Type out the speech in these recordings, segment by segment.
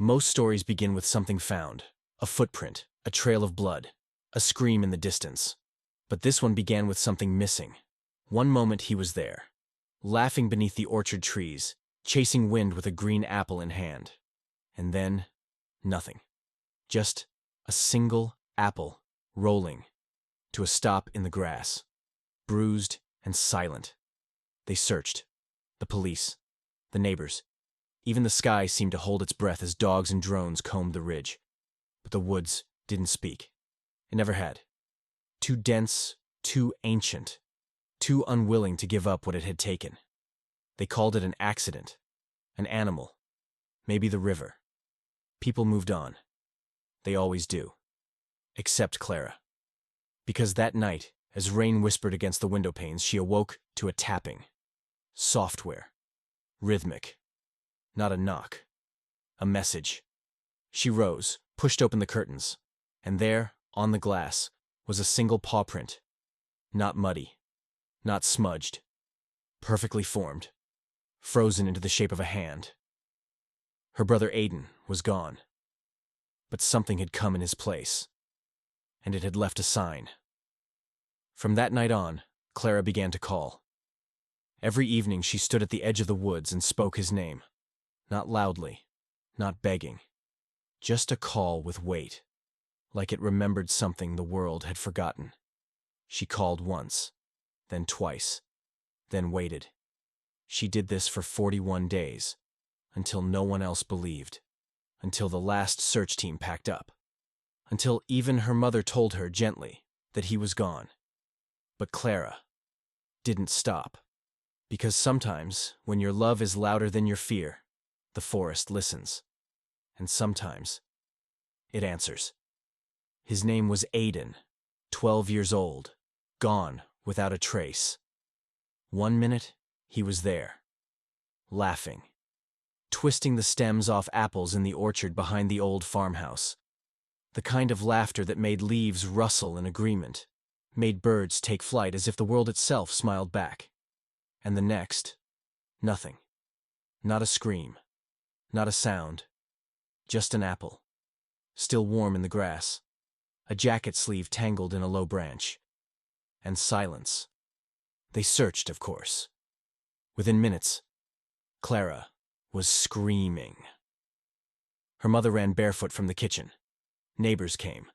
Most stories begin with something found, a footprint, a trail of blood, a scream in the distance. But this one began with something missing. One moment he was there, laughing beneath the orchard trees, chasing wind with a green apple in hand. And then, nothing. Just a single apple, rolling, to a stop in the grass, bruised and silent. They searched. The police, the neighbors. Even the sky seemed to hold its breath as dogs and drones combed the ridge. But the woods didn't speak. It never had. Too dense, too ancient, too unwilling to give up what it had taken. They called it an accident, an animal, maybe the river. People moved on. They always do. Except Clara. Because that night, as rain whispered against the window panes, she awoke to a tapping. Software. Rhythmic. Not a knock. A message. She rose, pushed open the curtains, and there, on the glass, was a single paw print. Not muddy. Not smudged. Perfectly formed. Frozen into the shape of a hand. Her brother Aiden was gone. But something had come in his place. And it had left a sign. From that night on, Clara began to call. Every evening she stood at the edge of the woods and spoke his name. Not loudly, not begging. Just a call with weight, like it remembered something the world had forgotten. She called once, then twice, then waited. She did this for 41 days, until no one else believed, until the last search team packed up, until even her mother told her gently that he was gone. But Clara didn't stop, because sometimes, when your love is louder than your fear, the forest listens, and sometimes it answers. His name was Aiden, 12 years old, gone without a trace. 1 minute, he was there, laughing, twisting the stems off apples in the orchard behind the old farmhouse, the kind of laughter that made leaves rustle in agreement, made birds take flight as if the world itself smiled back. And the next, nothing. Not a scream, not a sound, just an apple, still warm in the grass, a jacket sleeve tangled in a low branch, and silence. They searched, of course. Within minutes, Clara was screaming. Her mother ran barefoot from the kitchen. Neighbors came.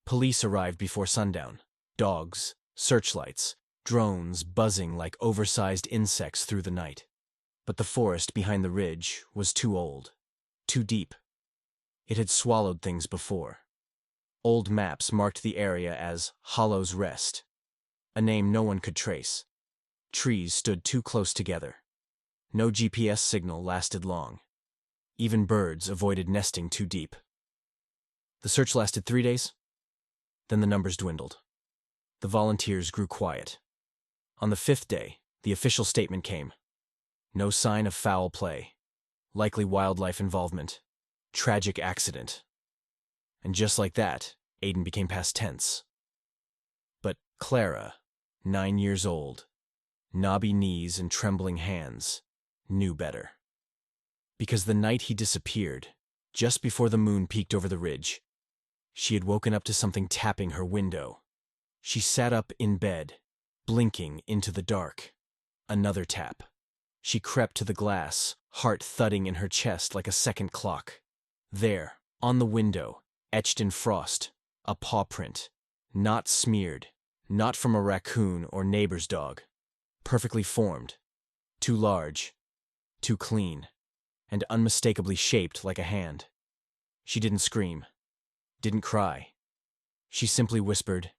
Police arrived before sundown. Dogs, searchlights, drones buzzing like oversized insects through the night. But the forest behind the ridge was too old, too deep. It had swallowed things before. Old maps marked the area as Hollow's Rest, a name no one could trace. Trees stood too close together. No GPS signal lasted long. Even birds avoided nesting too deep. The search lasted 3 days. Then the numbers dwindled. The volunteers grew quiet. On the 5th day, the official statement came. No sign of foul play. Likely wildlife involvement. Tragic accident. And just like that, Aiden became past tense. But Clara, 9 years old, knobby knees and trembling hands, knew better. Because the night he disappeared, just before the moon peeked over the ridge, she had woken up to something tapping her window. She sat up in bed, blinking into the dark. Another tap. She crept to the glass, heart thudding in her chest like a second clock. There, on the window, etched in frost, a paw print. Not smeared, not from a raccoon or neighbor's dog. Perfectly formed. Too large, too clean, and unmistakably shaped like a hand. She didn't scream, didn't cry. She simply whispered,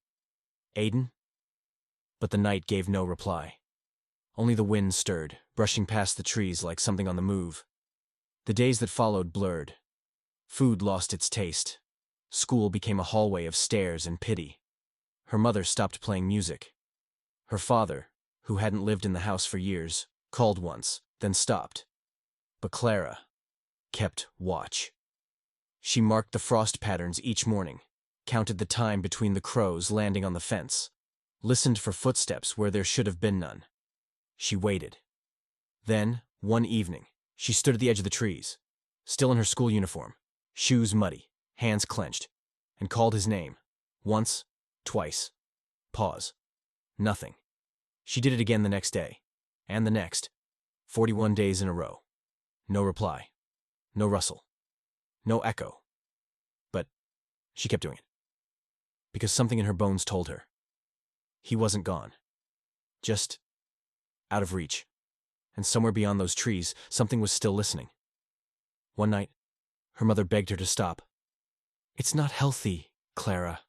"Aiden?" But the night gave no reply. Only the wind stirred, brushing past the trees like something on the move. The days that followed blurred. Food lost its taste. School became a hallway of stares and pity. Her mother stopped playing music. Her father, who hadn't lived in the house for years, called once, then stopped. But Clara kept watch. She marked the frost patterns each morning, counted the time between the crows landing on the fence, listened for footsteps where there should have been none. She waited. Then, one evening, she stood at the edge of the trees, still in her school uniform, shoes muddy, hands clenched, and called his name. Once, twice. Pause. Nothing. She did it again the next day, and the next, 41 days in a row. No reply. No rustle. No echo. But she kept doing it. Because something in her bones told her. He wasn't gone. Just out of reach. And somewhere beyond those trees, something was still listening. One night, her mother begged her to stop. "It's not healthy, Clara,"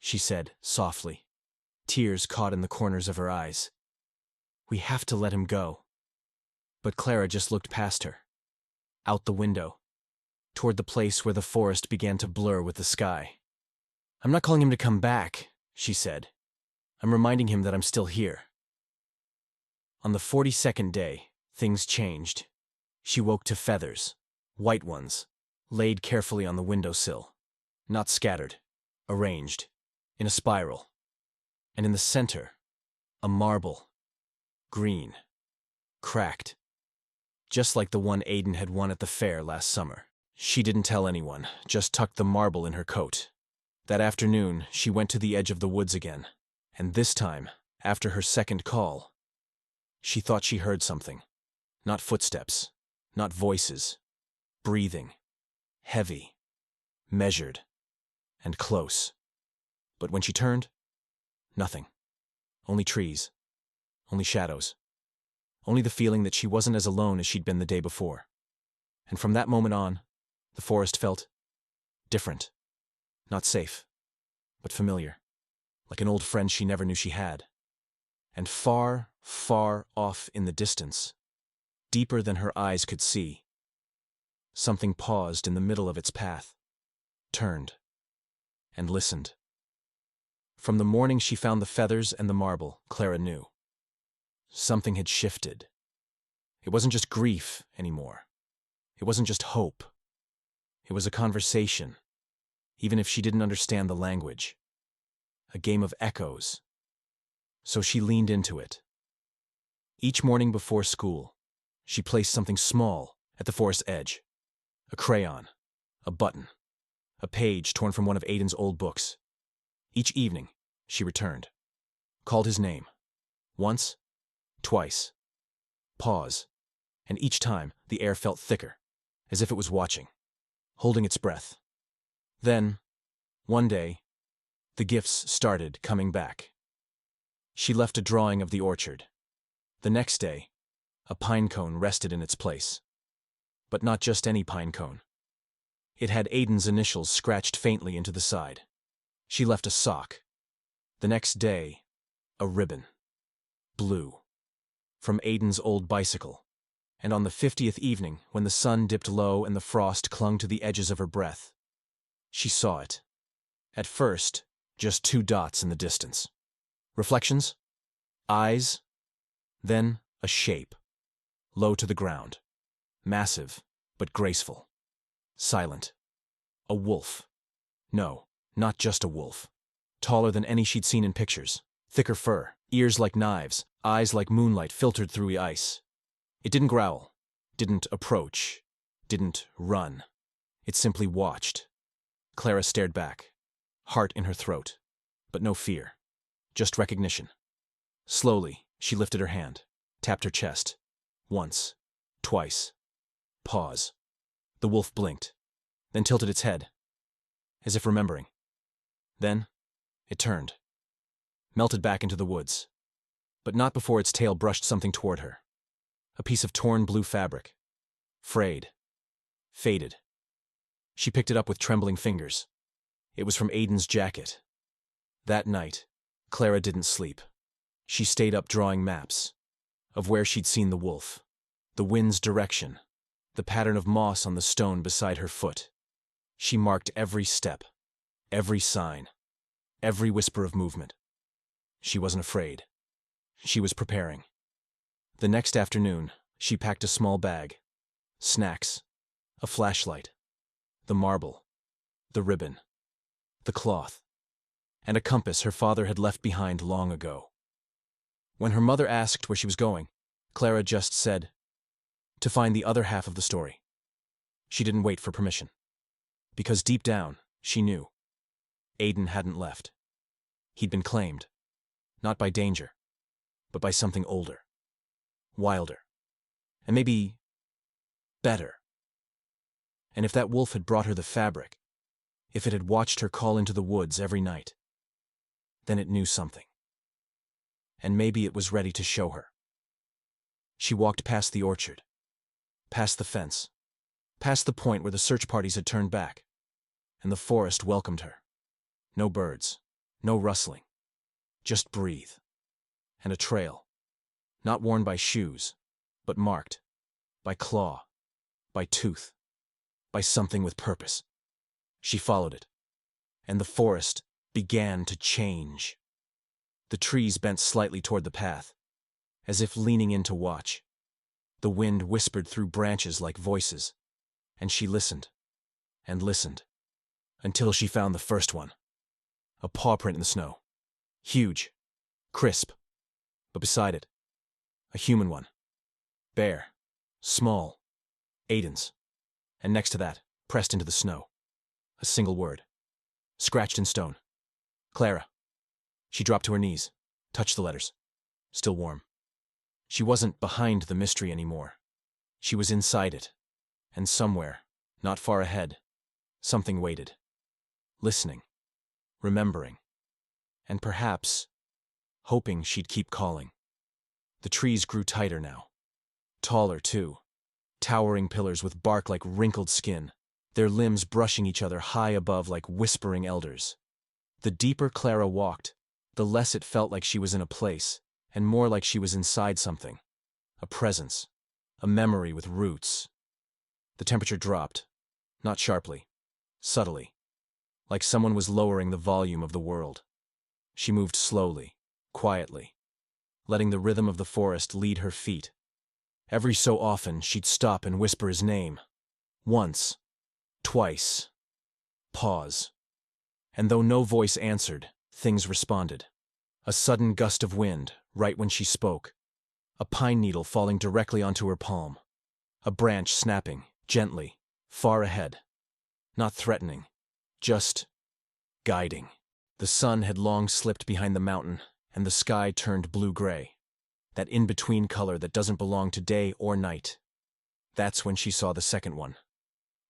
she said softly, tears caught in the corners of her eyes. "We have to let him go." But Clara just looked past her, out the window, toward the place where the forest began to blur with the sky. "I'm not calling him to come back," she said. "I'm reminding him that I'm still here." On the 42nd day, things changed. She woke to feathers, white ones, laid carefully on the windowsill, not scattered, arranged, in a spiral. And in the center, a marble, green, cracked, just like the one Aiden had won at the fair last summer. She didn't tell anyone, just tucked the marble in her coat. That afternoon, she went to the edge of the woods again, and this time, after her second call, she thought she heard something. Not footsteps, not voices, breathing, heavy, measured, and close. But when she turned, nothing. Only trees, only shadows, only the feeling that she wasn't as alone as she'd been the day before. And from that moment on, the forest felt different. Not safe, but familiar, like an old friend she never knew she had. And far, far off in the distance, deeper than her eyes could see, something paused in the middle of its path, turned, and listened. From the morning she found the feathers and the marble, Clara knew. Something had shifted. It wasn't just grief anymore. It wasn't just hope. It was a conversation, even if she didn't understand the language. A game of echoes. So she leaned into it. Each morning before school, she placed something small at the forest's edge. A crayon, a button, a page torn from one of Aiden's old books. Each evening, she returned, called his name. Once, twice. Pause. And each time, the air felt thicker, as if it was watching, holding its breath. Then, one day, the gifts started coming back. She left a drawing of the orchard. The next day, a pine cone rested in its place. But not just any pine cone. It had Aiden's initials scratched faintly into the side. She left a sock. The next day, a ribbon. Blue. From Aiden's old bicycle. And on the 50th evening, when the sun dipped low and the frost clung to the edges of her breath, she saw it. At first, just 2 dots in the distance. Reflections? Eyes? Then a shape. Low to the ground. Massive, but graceful. Silent. A wolf. No, not just a wolf. Taller than any she'd seen in pictures. Thicker fur, ears like knives, eyes like moonlight filtered through the ice. It didn't growl, didn't approach, didn't run. It simply watched. Clara stared back, heart in her throat, but no fear. Just recognition. Slowly, she lifted her hand, tapped her chest. Once, twice. Pause. The wolf blinked, then tilted its head, as if remembering. Then, it turned, melted back into the woods, but not before its tail brushed something toward her. A piece of torn blue fabric. Frayed. Faded. She picked it up with trembling fingers. It was from Aiden's jacket. That night, Clara didn't sleep. She stayed up drawing maps of where she'd seen the wolf, the wind's direction, the pattern of moss on the stone beside her foot. She marked every step, every sign, every whisper of movement. She wasn't afraid. She was preparing. The next afternoon, she packed a small bag, snacks, a flashlight, the marble, the ribbon, the cloth, and a compass her father had left behind long ago. When her mother asked where she was going, Clara just said, to find the other half of the story. She didn't wait for permission. Because deep down, she knew. Aiden hadn't left. He'd been claimed. Not by danger, but by something older. Wilder. And maybe better. And if that wolf had brought her the fabric, if it had watched her call into the woods every night, then it knew something. And maybe it was ready to show her. She walked past the orchard, past the fence, past the point where the search parties had turned back, and the forest welcomed her. No birds, no rustling, just breathe. And a trail, not worn by shoes, but marked, by claw, by tooth, by something with purpose. She followed it, and the forest began to change. The trees bent slightly toward the path, as if leaning in to watch. The wind whispered through branches like voices, and she listened, and listened, until she found the first one. A paw print in the snow. Huge, crisp, but beside it, a human one. Bare, small, Aiden's. And next to that, pressed into the snow, a single word, scratched in stone. Clara. She dropped to her knees, touched the letters. Still warm. She wasn't behind the mystery anymore. She was inside it. And somewhere, not far ahead, something waited. Listening. Remembering. And perhaps, hoping she'd keep calling. The trees grew tighter now. Taller, too. Towering pillars with bark like wrinkled skin, their limbs brushing each other high above like whispering elders. The deeper Clara walked, the less it felt like she was in a place, and more like she was inside something. A presence. A memory with roots. The temperature dropped. Not sharply. Subtly. Like someone was lowering the volume of the world. She moved slowly, quietly, letting the rhythm of the forest lead her feet. Every so often, she'd stop and whisper his name. Once. Twice. Pause. And though no voice answered, things responded. A sudden gust of wind, right when she spoke. A pine needle falling directly onto her palm. A branch snapping, gently, far ahead. Not threatening, just guiding. The sun had long slipped behind the mountain, and the sky turned blue-gray. That in-between color that doesn't belong to day or night. That's when she saw the second one.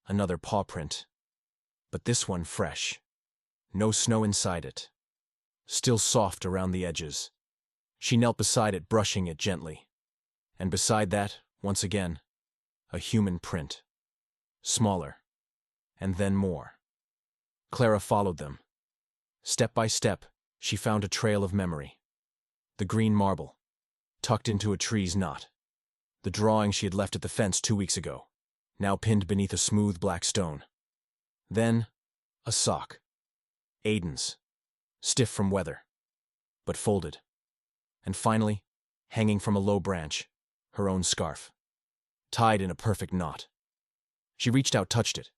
Another paw print. But this one fresh. No snow inside it. Still soft around the edges. She knelt beside it, brushing it gently. And beside that, once again, a human print. Smaller. And then more. Clara followed them. Step by step, she found a trail of memory. The green marble, tucked into a tree's knot. The drawing she had left at the fence 2 weeks ago, now pinned beneath a smooth black stone. Then, a sock. Aiden's. Stiff from weather, but folded. And finally, hanging from a low branch, her own scarf. Tied in a perfect knot. She reached out, touched it.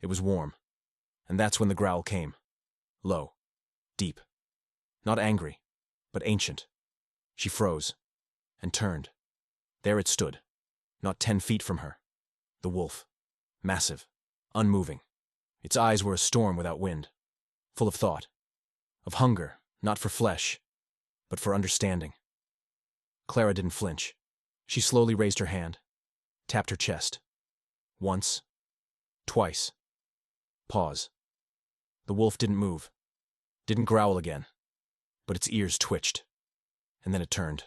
It was warm. And that's when the growl came. Low. Deep. Not angry, but ancient. She froze. And turned. There it stood, not 10 feet from her. The wolf. Massive. Unmoving. Its eyes were a storm without wind. Full of thought. Of hunger, not for flesh, but for understanding. Clara didn't flinch. She slowly raised her hand. Tapped her chest. Once. Twice. Pause. The wolf didn't move. Didn't growl again. But its ears twitched. And then it turned.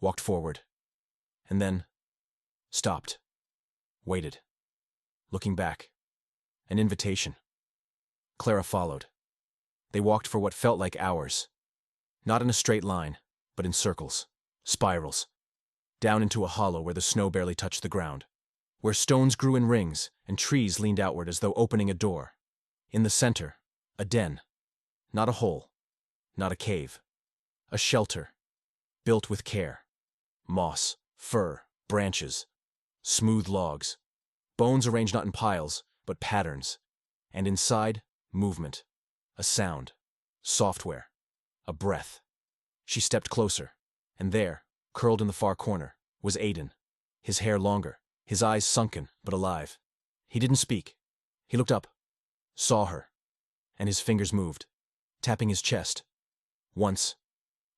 Walked forward. And then stopped. Waited. Looking back. An invitation. Clara followed. They walked for what felt like hours. Not in a straight line, but in circles. Spirals. Down into a hollow where the snow barely touched the ground. Where stones grew in rings and trees leaned outward as though opening a door. In the center, a den. Not a hole. Not a cave. A shelter. Built with care. Moss, fur, branches. Smooth logs. Bones arranged not in piles, but patterns. And inside, movement. A sound. Software. A breath. She stepped closer. And there, curled in the far corner, was Aiden. His hair longer. His eyes sunken, but alive. He didn't speak. He looked up, saw her, and his fingers moved, tapping his chest. Once,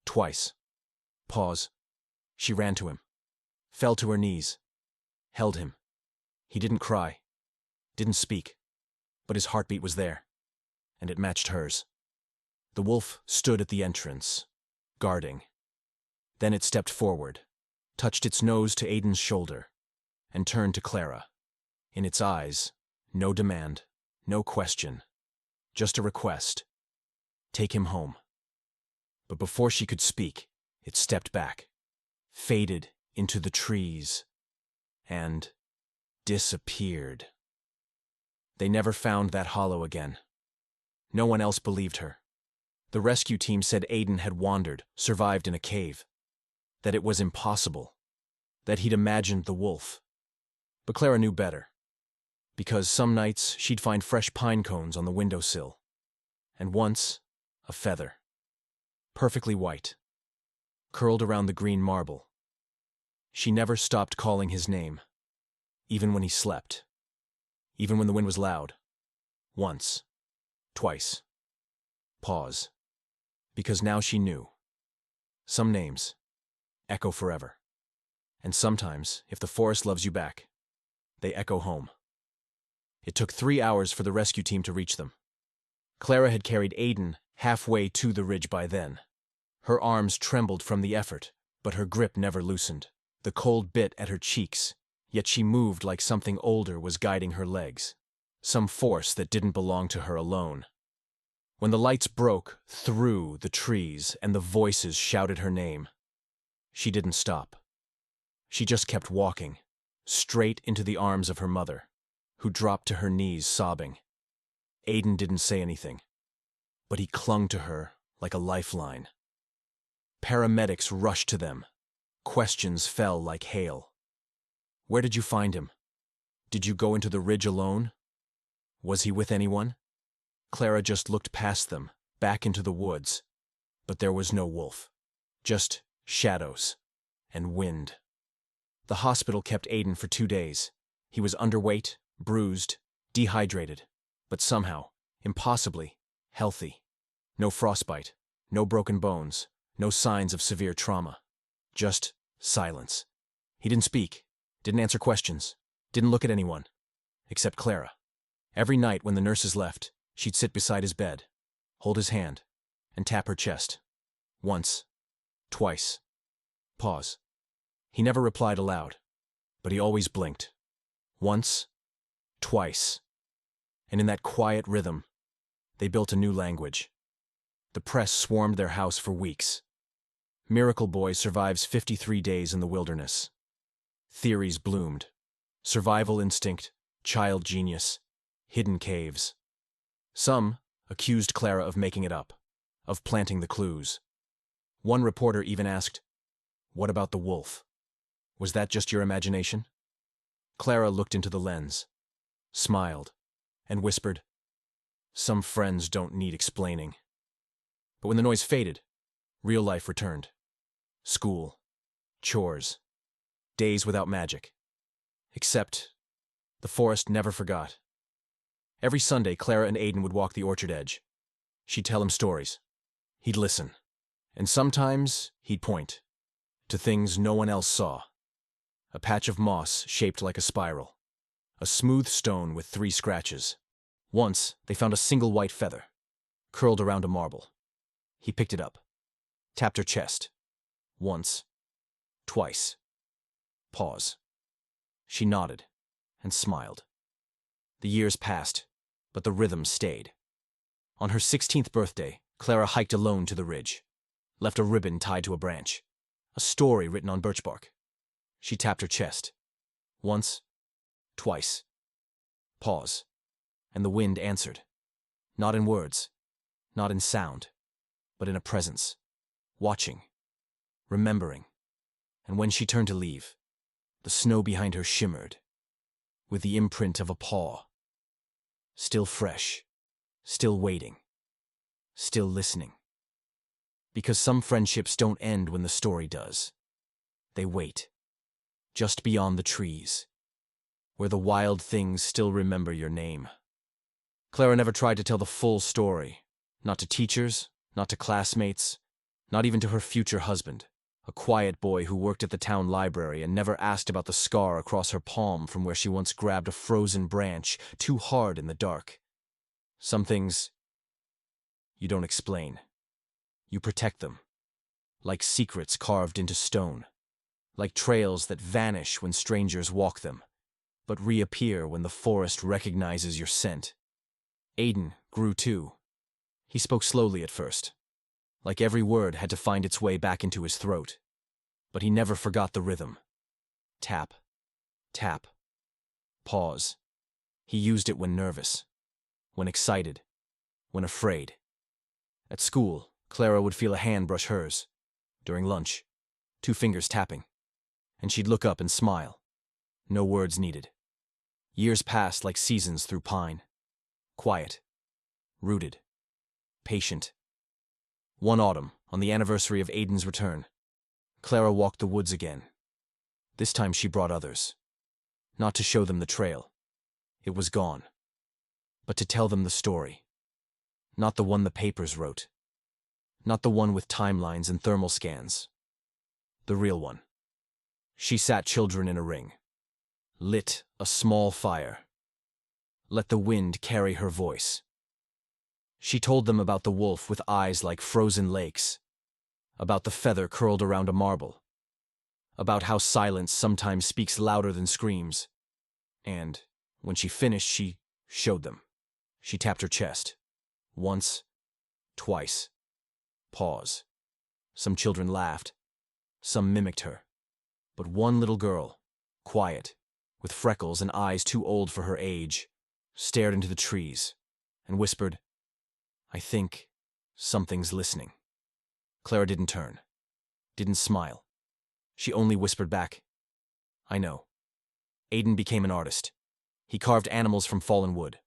twice. Pause. She ran to him, fell to her knees, held him. He didn't cry, didn't speak, but his heartbeat was there, and it matched hers. The wolf stood at the entrance, guarding. Then it stepped forward, touched its nose to Aiden's shoulder, and turned to Clara. In its eyes, no demand, no question, just a request. Take him home. But before she could speak, it stepped back, faded into the trees, and disappeared. They never found that hollow again. No one else believed her. The rescue team said Aiden had wandered, survived in a cave, that it was impossible, that he'd imagined the wolf. But Clara knew better, because some nights she'd find fresh pine cones on the windowsill, and once, a feather, perfectly white, curled around the green marble. She never stopped calling his name, even when he slept, even when the wind was loud. Once, twice. Pause. Because now she knew. Some names echo forever. And sometimes, if the forest loves you back, they echo home. It took 3 hours for the rescue team to reach them. Clara had carried Aiden halfway to the ridge by then. Her arms trembled from the effort, but her grip never loosened. The cold bit at her cheeks, yet she moved like something older was guiding her legs, some force that didn't belong to her alone. When the lights broke through the trees and the voices shouted her name, she didn't stop. She just kept walking, straight into the arms of her mother, who dropped to her knees sobbing. Aiden didn't say anything, but he clung to her like a lifeline. Paramedics rushed to them. Questions fell like hail. Where did you find him? Did you go into the ridge alone? Was he with anyone? Clara just looked past them, back into the woods, but there was no wolf, just shadows and wind. The hospital kept Aiden for 2 days. He was underweight, bruised, dehydrated, but somehow, impossibly, healthy. No frostbite, no broken bones, no signs of severe trauma. Just silence. He didn't speak, didn't answer questions, didn't look at anyone, except Clara. Every night when the nurses left, she'd sit beside his bed, hold his hand, and tap her chest. Once, twice. Pause. He never replied aloud, but he always blinked. Once, twice. And in that quiet rhythm, they built a new language. The press swarmed their house for weeks. Miracle Boy survives 53 days in the wilderness. Theories bloomed. Survival instinct, child genius, hidden caves. Some accused Clara of making it up, of planting the clues. One reporter even asked, "What about the wolf? Was that just your imagination?" Clara looked into the lens, smiled, and whispered, "Some friends don't need explaining." But when the noise faded, real life returned. School, chores, days without magic. Except, the forest never forgot. Every Sunday, Clara and Aiden would walk the orchard edge. She'd tell him stories. He'd listen. And sometimes he'd point to things no one else saw. A patch of moss shaped like a spiral. A smooth stone with 3 scratches. Once, they found a single white feather, curled around a marble. He picked it up, tapped her chest. Once, twice. Pause. She nodded and smiled. The years passed, but the rhythm stayed. On her 16th birthday, Clara hiked alone to the ridge, left a ribbon tied to a branch, a story written on birch bark. She tapped her chest. Once, twice. Pause. And the wind answered. Not in words, not in sound, but in a presence. Watching. Remembering. And when she turned to leave, the snow behind her shimmered, with the imprint of a paw. Still fresh, still waiting, still listening. Because some friendships don't end when the story does. They wait, just beyond the trees, where the wild things still remember your name. Clara never tried to tell the full story. Not to teachers, not to classmates, not even to her future husband, a quiet boy who worked at the town library and never asked about the scar across her palm from where she once grabbed a frozen branch too hard in the dark. Some things you don't explain. You protect them, like secrets carved into stone, like trails that vanish when strangers walk them, but reappear when the forest recognizes your scent. Aiden grew too. He spoke slowly at first, like every word had to find its way back into his throat. But he never forgot the rhythm. Tap, tap, pause. He used it when nervous, when excited, when afraid. At school, Clara would feel a hand brush hers. During lunch, 2 fingers tapping. And she'd look up and smile. No words needed. Years passed like seasons through pine. Quiet, rooted, patient. One autumn, on the anniversary of Aiden's return, Clara walked the woods again. This time she brought others. Not to show them the trail. It was gone. But to tell them the story. Not the one the papers wrote. Not the one with timelines and thermal scans. The real one. She sat children in a ring. Lit a small fire. Let the wind carry her voice. She told them about the wolf with eyes like frozen lakes, about the feather curled around a marble, about how silence sometimes speaks louder than screams. And, when she finished, she showed them. She tapped her chest. Once, twice. Pause. Some children laughed. Some mimicked her. But one little girl, quiet, with freckles and eyes too old for her age, stared into the trees and whispered, "I think something's listening." Clara didn't turn, didn't smile. She only whispered back, "I know." Aiden became an artist. He carved animals from fallen wood.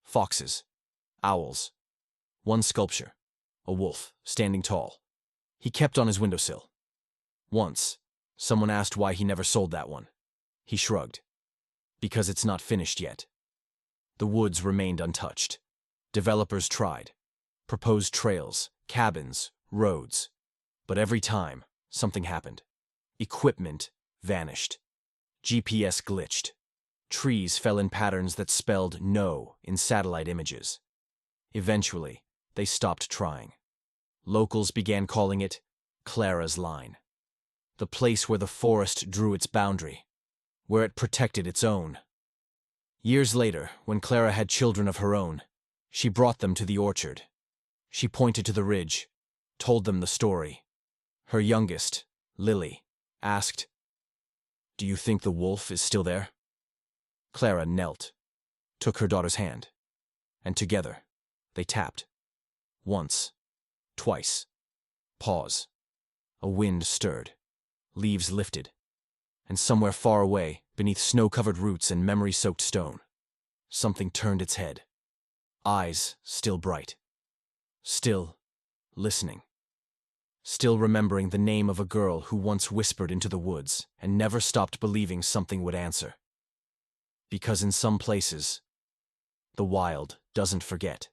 Foxes, owls. One sculpture, a wolf, standing tall. He kept on his windowsill. Once, someone asked why he never sold that one. He shrugged. Because it's not finished yet. The woods remained untouched. Developers tried. Proposed trails, cabins, roads. But every time, something happened. Equipment vanished. GPS glitched. Trees fell in patterns that spelled no in satellite images. Eventually, they stopped trying. Locals began calling it Clara's Line. The place where the forest drew its boundary, where it protected its own. Years later, when Clara had children of her own, she brought them to the orchard. She pointed to the ridge, told them the story. Her youngest, Lily, asked, "Do you think the wolf is still there?" Clara knelt, took her daughter's hand, and together, they tapped. Once, twice. Pause. A wind stirred. Leaves lifted. And somewhere far away, beneath snow-covered roots and memory-soaked stone, something turned its head. Eyes still bright. Still listening. Still remembering the name of a girl who once whispered into the woods and never stopped believing something would answer. Because in some places, the wild doesn't forget.